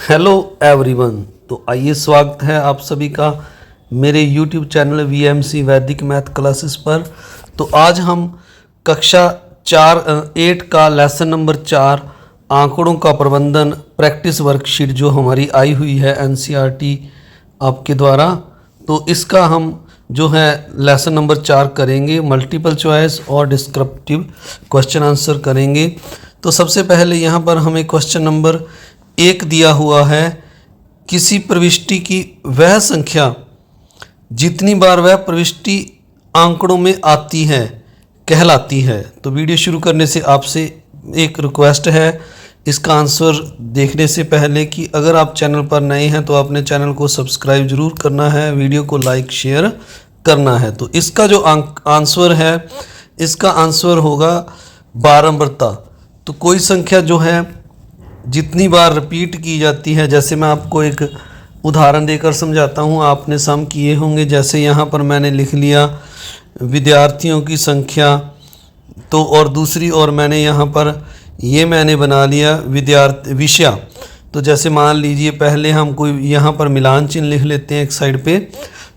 Hello everyone. तो आइए स्वागत है आप सभी का मेरे यूट्यूब चैनल VMC वैदिक मैथ क्लासेस पर। तो आज हम कक्षा 8 का लेसन नंबर 4 आंकड़ों का प्रबंधन प्रैक्टिस वर्कशीट जो हमारी आई हुई है NCERT आपके द्वारा, तो इसका हम जो है लेसन नंबर 4 करेंगे। मल्टीपल चॉइस और डिस्क्रिप्टिव क्वेश्चन आंसर करेंगे। तो सबसे पहले यहाँ पर हमें क्वेश्चन नंबर 1 दिया हुआ है, किसी प्रविष्टि की वह संख्या जितनी बार वह प्रविष्टि आंकड़ों में आती है कहलाती है। तो वीडियो शुरू करने से आपसे एक रिक्वेस्ट है, इसका आंसर देखने से पहले कि अगर आप चैनल पर नए हैं तो अपने चैनल को सब्सक्राइब जरूर करना है, वीडियो को लाइक शेयर करना है। तो इसका जो आंसर है, इसका आंसर होगा बारंबारता। तो कोई संख्या जो है जितनी बार रिपीट की जाती है, जैसे मैं आपको एक उदाहरण देकर समझाता हूँ, आपने सम किए होंगे। जैसे यहाँ पर मैंने लिख लिया विद्यार्थियों की संख्या, तो और दूसरी और मैंने यहाँ पर ये मैंने बना लिया विषय। तो जैसे मान लीजिए पहले हम कोई यहाँ पर मिलान चिन्ह लिख लेते हैं एक साइड पे।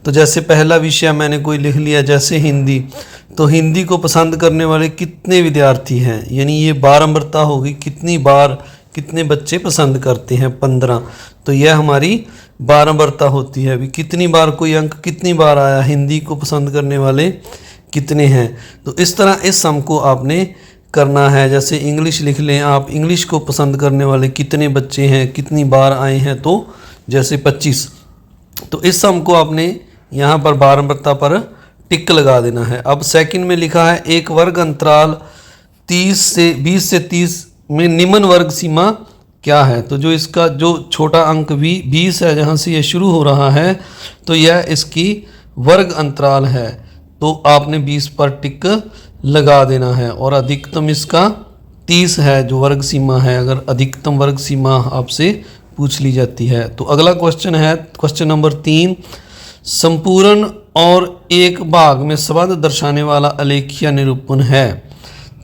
तो जैसे पहला विषय मैंने कोई लिख लिया जैसे हिंदी, तो हिंदी को पसंद करने वाले कितने विद्यार्थी हैं, यानी ये बारंबारता होगी, कितनी बार कितने बच्चे पसंद करते हैं, 15। तो यह हमारी बारंबारता होती है। अभी कितनी बार कोई अंक कितनी बार आया, हिंदी को पसंद करने वाले कितने हैं। तो इस तरह इस सम को आपने करना है। जैसे इंग्लिश लिख लें आप, इंग्लिश को पसंद करने वाले कितने बच्चे हैं, कितनी बार आए हैं, तो जैसे 25। तो इस सम को आपने यहाँ पर बारंबारता पर टिक लगा देना है। अब सेकंड में लिखा है एक वर्ग अंतराल 20 से 30 में निम्न वर्ग सीमा क्या है। तो जो इसका जो छोटा अंक 20 है, जहाँ से ये शुरू हो रहा है, तो यह इसकी वर्ग अंतराल है। तो आपने 20 पर टिक लगा देना है। और अधिकतम इसका 30 है जो वर्ग सीमा है, अगर अधिकतम वर्ग सीमा आपसे पूछ ली जाती है। तो अगला क्वेश्चन है क्वेश्चन नंबर 3, संपूर्ण और एक भाग में संबंध दर्शाने वाला आलेखीय निरूपण है।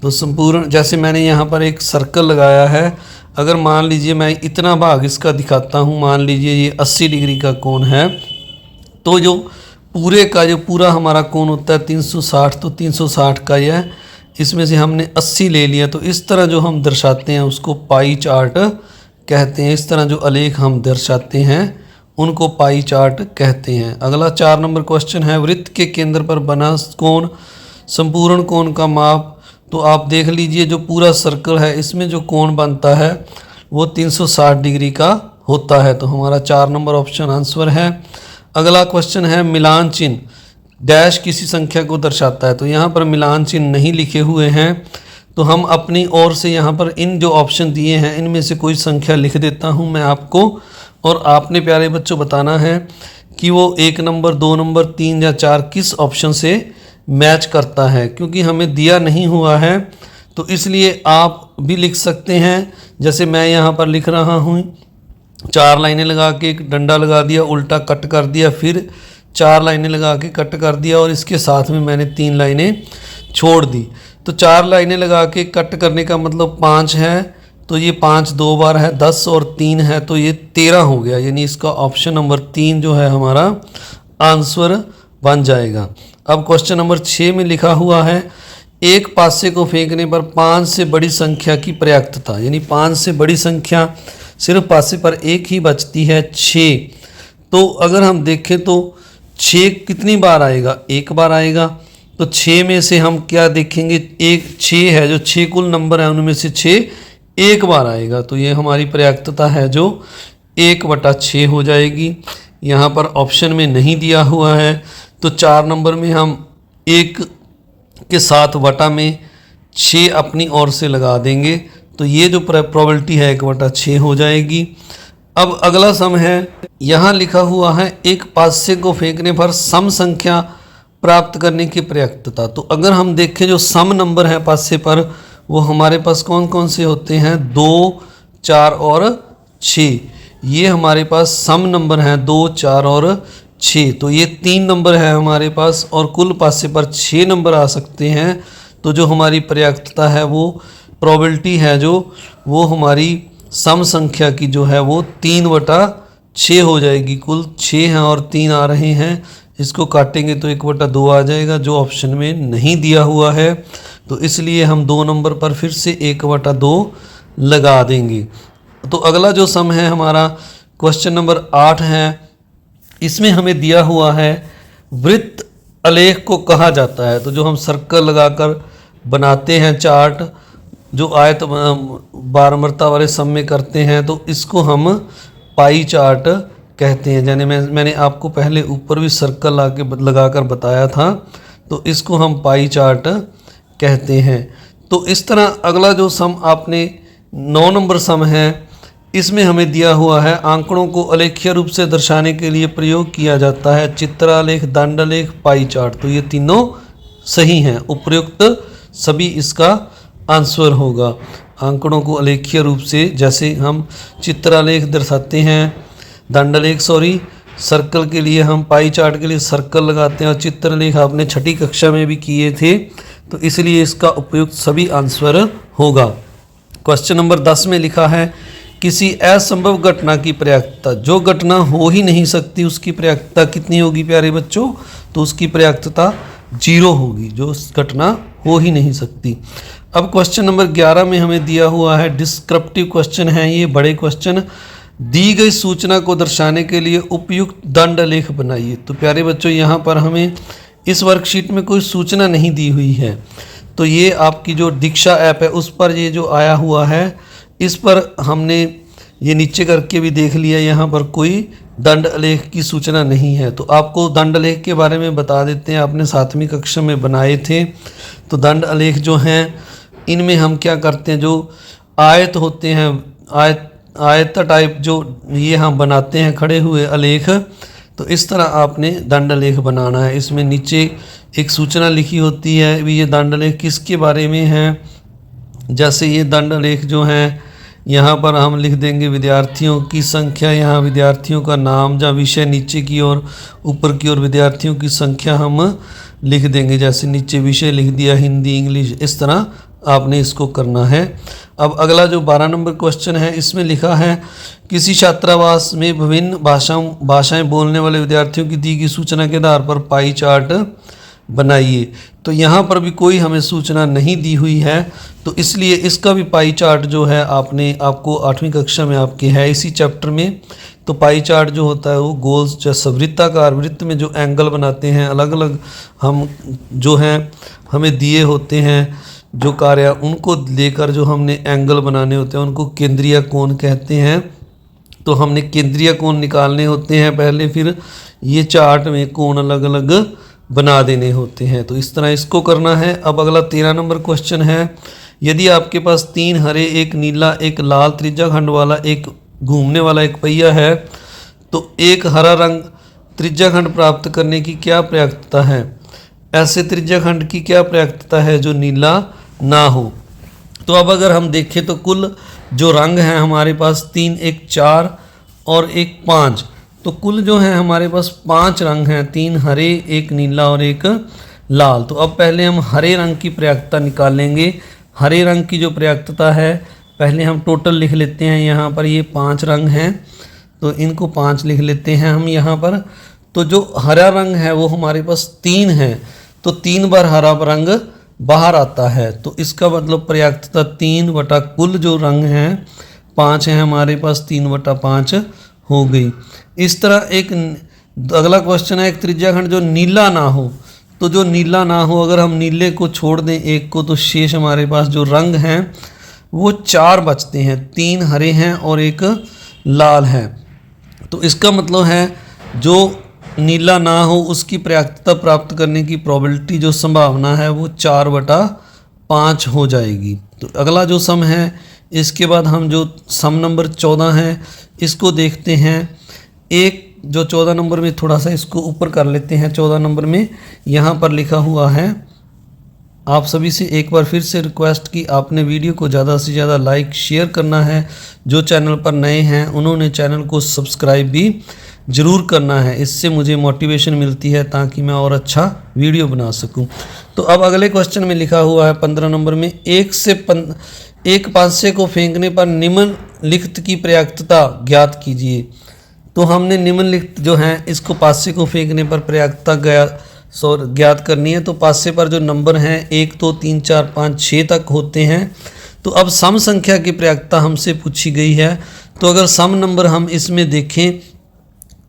तो संपूर्ण, जैसे मैंने यहाँ पर एक सर्कल लगाया है, अगर मान लीजिए मैं इतना भाग इसका दिखाता हूँ, मान लीजिए ये 80 डिग्री का कोण है, तो जो पूरे का जो पूरा हमारा कोण होता है 360, तो 360 का यह इसमें से हमने 80 ले लिया। तो इस तरह जो हम दर्शाते हैं उसको पाई चार्ट कहते हैं। इस तरह जो आलेख हम दर्शाते हैं उनको पाई चार्ट कहते हैं। अगला 4 नंबर क्वेश्चन है, वृत्त के केंद्र पर बना कोण संपूर्ण कोण का माप। तो आप देख लीजिए जो पूरा सर्कल है इसमें जो कोण बनता है वो 360 डिग्री का होता है। तो हमारा 4 नंबर ऑप्शन आंसर है। अगला क्वेश्चन है, मिलान चिन्ह डैश किसी संख्या को दर्शाता है। तो यहाँ पर मिलान चिन्ह नहीं लिखे हुए हैं, तो हम अपनी ओर से यहाँ पर इन जो ऑप्शन दिए हैं इनमें से कोई संख्या लिख देता हूँ मैं आपको, और आपने प्यारे बच्चों बताना है कि वो 1 नंबर 2 नंबर 3 या 4 किस ऑप्शन से मैच करता है। क्योंकि हमें दिया नहीं हुआ है तो इसलिए आप भी लिख सकते हैं। जैसे मैं यहाँ पर लिख रहा हूँ, 4 लाइनें लगा के एक डंडा लगा दिया, उल्टा कट कर दिया, फिर 4 लाइनें लगा के कट कर दिया, और इसके साथ में मैंने 3 लाइनें छोड़ दी। तो 4 लाइनें लगा के कट करने का मतलब 5 है, तो ये 5 2 बार है, 10 और 3 है, तो ये 13 हो गया। यानी इसका ऑप्शन नंबर 3 जो है हमारा आंसर बन जाएगा। अब क्वेश्चन नंबर 6 में लिखा हुआ है, एक पासे को फेंकने पर 5 से बड़ी संख्या की पर्याप्तता, यानी 5 से बड़ी संख्या सिर्फ पासे पर एक ही बचती है, 6। तो अगर हम देखें तो 6 कितनी बार आएगा, एक बार आएगा। तो 6 में से हम क्या देखेंगे, एक 6 है, जो 6 कुल नंबर है उनमें से 6 एक बार आएगा। तो ये हमारी पर्याप्तता है जो 1/6 हो जाएगी। यहाँ पर ऑप्शन में नहीं दिया हुआ है, तो 4 नंबर में हम 1 के साथ वटा में 6 अपनी ओर से लगा देंगे। तो ये जो प्रोबेबिलिटी है 1/6 हो जाएगी। अब अगला सम है, यहाँ लिखा हुआ है एक पासे को फेंकने पर सम संख्या प्राप्त करने की पर्याप्तता। तो अगर हम देखें जो सम नंबर है पासे पर, वो हमारे पास कौन कौन से होते हैं, 2 4 और 6। ये हमारे पास सम नंबर हैं 2 4 और 6। तो ये 3 नंबर है हमारे पास, और कुल पासे पर 6 नंबर आ सकते हैं। तो जो हमारी पर्याप्तता है वो प्रोबेबिलिटी है जो वो हमारी सम संख्या की जो है वो 3/6 हो जाएगी। कुल 6 हैं और 3 आ रहे हैं, इसको काटेंगे तो 1/2 आ जाएगा, जो ऑप्शन में नहीं दिया हुआ है। तो इसलिए हम 2 नंबर पर फिर से 1/2 लगा देंगे। तो अगला जो सम है हमारा क्वेश्चन नंबर 8 है। इसमें हमें दिया हुआ है वृत्त आलेख को कहा जाता है। तो जो हम सर्कल लगाकर बनाते हैं चार्ट, जो आयत बारंबारता वाले सम में करते हैं, तो इसको हम पाई चार्ट कहते हैं। यानी मैंने आपको पहले ऊपर भी सर्कल लगाकर बताया था, तो इसको हम पाई चार्ट कहते हैं। तो इस तरह अगला जो सम आपने 9 नंबर सम है, इसमें हमें दिया हुआ है आंकड़ों को आलेखीय रूप से दर्शाने के लिए प्रयोग किया जाता है चित्रालेख, दंडालेख, पाई चार्ट। तो ये तीनों सही हैं, उपर्युक्त सभी इसका आंसर होगा। आंकड़ों को आलेखीय रूप से, जैसे हम चित्रालेख दर्शाते हैं, दंडालेख सर्कल के लिए हम पाई चार्ट के लिए सर्कल लगाते हैं, और चित्रलेख आपने छठी कक्षा में भी किए थे, तो इसलिए इसका उपयुक्त सभी आंसर होगा। क्वेश्चन नंबर 10 में लिखा है किसी असंभव घटना की पर्याप्तता, जो घटना हो ही नहीं सकती उसकी पर्याप्तता कितनी होगी प्यारे बच्चों? तो उसकी पर्याप्तता 0 होगी, जो घटना हो ही नहीं सकती। अब क्वेश्चन नंबर 11 में हमें दिया हुआ है डिस्क्रिप्टिव क्वेश्चन है, ये बड़े क्वेश्चन। दी गई सूचना को दर्शाने के लिए उपयुक्त दंडालेख बनाइए। तो प्यारे बच्चों, यहाँ पर हमें इस वर्कशीट में कोई सूचना नहीं दी हुई है, तो ये आपकी जो दीक्षा ऐप है उस पर ये जो आया हुआ है, इस पर हमने ये नीचे करके भी देख लिया, यहाँ पर कोई दंड आलेख की सूचना नहीं है। तो आपको दंड आलेख के बारे में बता देते हैं, आपने 7वीं कक्षा में बनाए थे। तो दंड आलेख जो हैं, इनमें हम क्या करते हैं, जो आयत होते हैं, आयत टाइप जो ये हम बनाते हैं खड़े हुए आलेख, तो इस तरह आपने दंड आलेख बनाना है। इसमें नीचे एक सूचना लिखी होती है, भी ये दंड आलेख किसके बारे में है। जैसे ये दंड आलेख जो हैं, यहाँ पर हम लिख देंगे विद्यार्थियों की संख्या, यहाँ विद्यार्थियों का नाम या विषय नीचे की ओर, ऊपर की ओर विद्यार्थियों की संख्या हम लिख देंगे। जैसे नीचे विषय लिख दिया हिंदी, इंग्लिश, इस तरह आपने इसको करना है। अब अगला जो 12 नंबर क्वेश्चन है, इसमें लिखा है किसी छात्रावास में विभिन्न भाषाएं बोलने वाले विद्यार्थियों की दी गई सूचना के आधार पर पाई चार्ट बनाइए। तो यहाँ पर भी कोई हमें सूचना नहीं दी हुई है, तो इसलिए इसका भी पाई चार्ट जो है आपको 8वीं कक्षा में आपके है इसी चैप्टर में। तो पाई चार्ट जो होता है वो गोल्स, जैसे वृत्ताकार, वृत्त में जो एंगल बनाते हैं, अलग अलग हम जो हैं हमें दिए होते हैं जो कार्य, उनको लेकर जो हमने एंगल बनाने होते हैं उनको केंद्रीय कोण कहते हैं। तो हमने केंद्रीय कोण निकालने होते हैं पहले, फिर ये चार्ट में कोण अलग अलग बना देने होते हैं। तो इस तरह इसको करना है। अब अगला 13 नंबर क्वेश्चन है, यदि आपके पास 3 हरे, एक नीला, एक लाल त्रिज्याखंड वाला एक घूमने वाला एक पहिया है, तो एक हरा रंग त्रिज्याखंड प्राप्त करने की क्या पर्याप्तता है? ऐसे त्रिज्याखंड की क्या पर्याप्तता है जो नीला ना हो? तो अब अगर हम देखें तो कुल जो रंग हैं हमारे पास 3, एक 4 और एक 5, तो कुल जो है हमारे पास 5 रंग हैं, 3 हरे, एक नीला और एक लाल। तो अब पहले हम हरे रंग की पर्याप्तता निकालेंगे। हरे रंग की जो पर्याप्तता है, पहले हम टोटल लिख लेते हैं। यहाँ पर ये 5 रंग हैं, तो इनको 5 लिख लेते हैं हम यहाँ पर। तो जो हरा रंग है वो हमारे पास 3 है, तो 3 बार हरा रंग बाहर आता है, तो इसका मतलब पर्याप्तता 3 बटा कुल जो रंग हैं 5 हैं हमारे पास, 3/5 हो गई। इस तरह एक अगला क्वेश्चन है, एक त्रिज्याखंड जो नीला ना हो। तो जो नीला ना हो, अगर हम नीले को छोड़ दें एक को, तो शेष हमारे पास जो रंग हैं वो 4 बचते हैं, 3 हरे हैं और एक लाल है। तो इसका मतलब है जो नीला ना हो उसकी पर्याप्तता प्राप्त करने की प्रोबेबिलिटी, जो संभावना है, वो 4/5 हो जाएगी। तो अगला जो सम है, इसके बाद हम जो सम नंबर 14 है इसको देखते हैं। एक जो 14 नंबर में, थोड़ा सा इसको ऊपर कर लेते हैं। 14 नंबर में यहाँ पर लिखा हुआ है, आप सभी से एक बार फिर से रिक्वेस्ट की आपने वीडियो को ज़्यादा से ज़्यादा लाइक शेयर करना है। जो चैनल पर नए हैं उन्होंने चैनल को सब्सक्राइब भी ज़रूर करना है, इससे मुझे मोटिवेशन मिलती है ताकि मैं और अच्छा वीडियो बना सकूं। तो अब अगले क्वेश्चन में लिखा हुआ है 15 नंबर में, एक पासे को फेंकने पर निम्नलिखित की पर्याप्तता ज्ञात कीजिए। तो हमने निम्नलिखित जो है इसको पासे को फेंकने पर पर्याप्तता ज्ञात करनी है। तो पासे पर जो नंबर हैं 1 2 3 4 5 6 तक होते हैं। तो अब सम संख्या की पर्याप्तता हमसे पूछी गई है। तो अगर सम नंबर हम इसमें देखें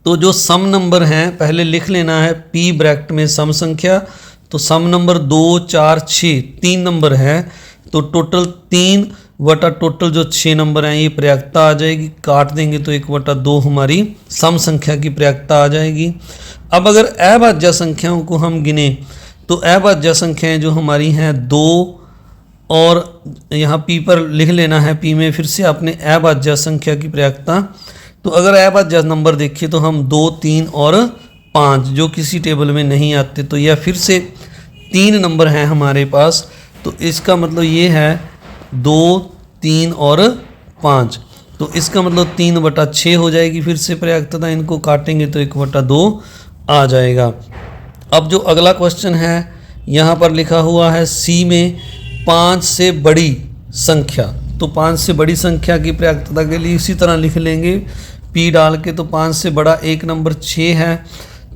तो जो सम नंबर हैं पहले लिख लेना है पी ब्रैकेट में सम संख्या। तो सम नंबर 2 4 6 3 नंबर है। तो टोटल 3 वटा टोटल जो 6 नंबर हैं ये पर्याप्तता आ जाएगी। काट देंगे तो 1/2 हमारी सम संख्या की पर्याप्तता आ जाएगी। अब अगर अभाज्य संख्याओं को हम गिने तो अभाज्य संख्याएं जो हमारी हैं 2 और यहाँ पी पर लिख लेना है। पी में फिर से आपने अभाज्य संख्या की पर्याप्तता। तो अगर अभाज्य नंबर देखें तो हम 2 3 और 5 जो किसी टेबल में नहीं आते, तो यह फिर से 3 नंबर हैं हमारे पास। तो इसका मतलब ये है 2 3 और 5। तो इसका मतलब 3/6 हो जाएगी फिर से पर्याप्तता। इनको काटेंगे तो 1/2 आ जाएगा। अब जो अगला क्वेश्चन है यहाँ पर लिखा हुआ है सी में 5 से बड़ी संख्या। तो 5 से बड़ी संख्या की पर्याप्तता के लिए इसी तरह लिख लेंगे पी डाल के। तो 5 से बड़ा एक नंबर 6 है,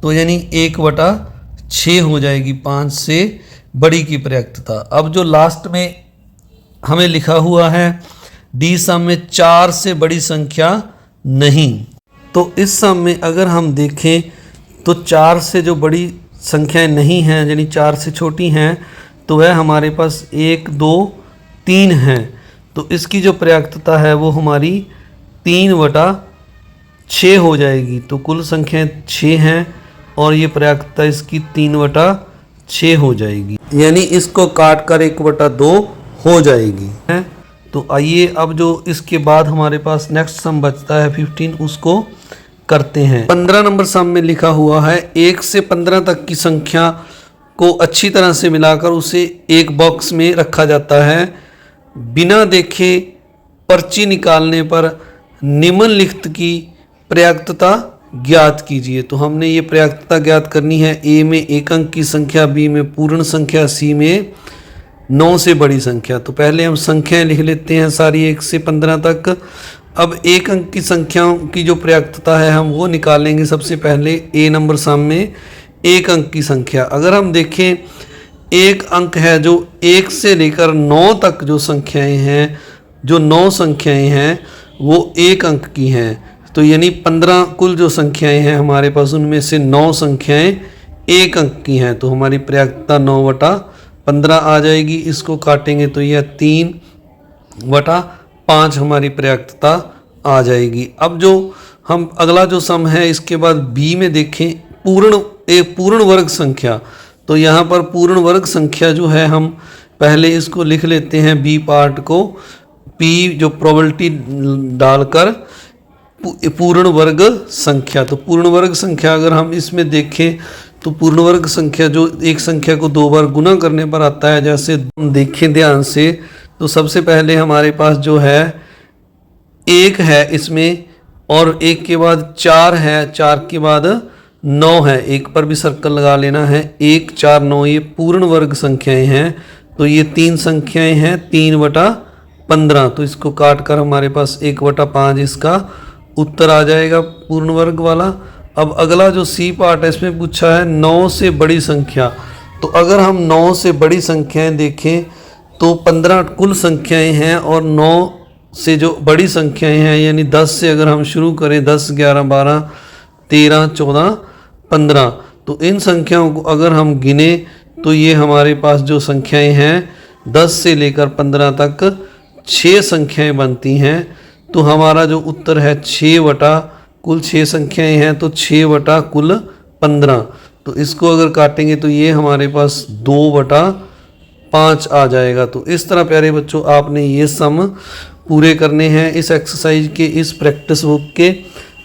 तो यानी 1/6 हो जाएगी 5 से बड़ी की पर्याप्तता। अब जो लास्ट में हमें लिखा हुआ है डी सम में 4 से बड़ी संख्या नहीं। तो इस सम में अगर हम देखें तो 4 से जो बड़ी संख्याएं नहीं हैं यानी 4 से छोटी हैं तो वह हमारे पास 1 2 3 हैं। तो इसकी जो पर्याप्तता है वो हमारी 3/6 हो जाएगी। तो कुल संख्याएं 6 हैं और ये पर्याप्तता इसकी 3/6 हो जाएगी, यानी इसको काट कर 1/2 हो जाएगी। तो आइए अब जो इसके बाद हमारे पास नेक्स्ट सम बचता है 15 उसको करते हैं। 15 नंबर सम में लिखा हुआ है 1 से 15 तक की संख्या को अच्छी तरह से मिलाकर उसे एक बॉक्स में रखा जाता है। बिना देखे पर्ची निकालने पर निम्नलिखित की पर्याप्तता ज्ञात कीजिए। तो हमने ये पर्याप्तता ज्ञात करनी है। ए में एक अंक की संख्या, बी में पूर्ण संख्या, सी में 9 से बड़ी संख्या। तो पहले हम संख्याएं लिख लेते हैं सारी 1 से 15 तक। अब एक अंक की संख्याओं की जो पर्याप्तता है हम वो निकालेंगे। सबसे पहले ए नंबर सम में एक अंक की संख्या। अगर हम देखें एक अंक है जो 1 से लेकर 9 तक जो संख्याएं हैं, जो 9 संख्याएं हैं वो एक अंक की हैं। तो यानी 15 कुल जो संख्याएं हैं हमारे पास उनमें से 9 संख्याएं एक अंक की हैं। तो हमारी पर्याप्तता 9/15 आ जाएगी। इसको काटेंगे तो यह 3/5 हमारी पर्याप्तता आ जाएगी। अब जो हम अगला जो सम है इसके बाद बी में देखें पूर्ण वर्ग संख्या। तो यहाँ पर पूर्ण वर्ग संख्या जो है हम पहले इसको लिख लेते हैं बी पार्ट को। पी जो प्रोबेबिलिटी डालकर पूर्ण वर्ग संख्या। तो पूर्ण वर्ग संख्या अगर हम इसमें देखें तो पूर्ण वर्ग संख्या जो एक संख्या को 2 बार गुना करने पर आता है, जैसे हम देखें ध्यान से तो सबसे पहले हमारे पास जो है 1 है इसमें, और 1 के बाद 4 है, 4 के बाद 9 है। 1 पर भी सर्कल लगा लेना है। 1 4 9 ये पूर्ण वर्ग संख्याएं हैं। तो ये 3 संख्याएं हैं 3/15। तो इसको काट कर हमारे पास 1/5 इसका उत्तर आ जाएगा पूर्ण वर्ग वाला। अब अगला जो सी पार्ट है इसमें पूछा है 9 से बड़ी संख्या। तो अगर हम 9 से बड़ी संख्याएं देखें तो 15 कुल संख्याएं हैं और 9 से जो बड़ी संख्याएं हैं यानी 10 से अगर हम शुरू करें 10 11 12 13 14 15, तो इन संख्याओं को अगर हम गिने तो ये हमारे पास जो संख्याएं हैं 10 से लेकर 15 तक 6 संख्याएं बनती हैं। तो हमारा जो उत्तर है 6 कुल 6 संख्याएं हैं तो 6 कुल 15। तो इसको अगर काटेंगे तो ये हमारे पास 2/5 आ जाएगा। तो इस तरह प्यारे बच्चों आपने ये सम पूरे करने हैं इस एक्सरसाइज के, इस प्रैक्टिस बुक के।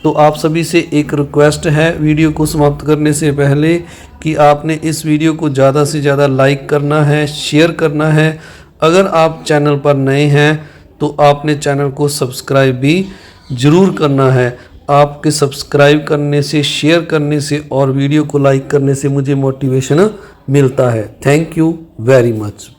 तो आप सभी से एक रिक्वेस्ट है वीडियो को समाप्त करने से पहले कि आपने इस वीडियो को ज़्यादा से ज़्यादा लाइक करना है, शेयर करना है। अगर आप चैनल पर नए हैं तो आपने चैनल को सब्सक्राइब भी ज़रूर करना है। आपके सब्सक्राइब करने से, शेयर करने से और वीडियो को लाइक करने से मुझे मोटिवेशन मिलता है। Thank you very much.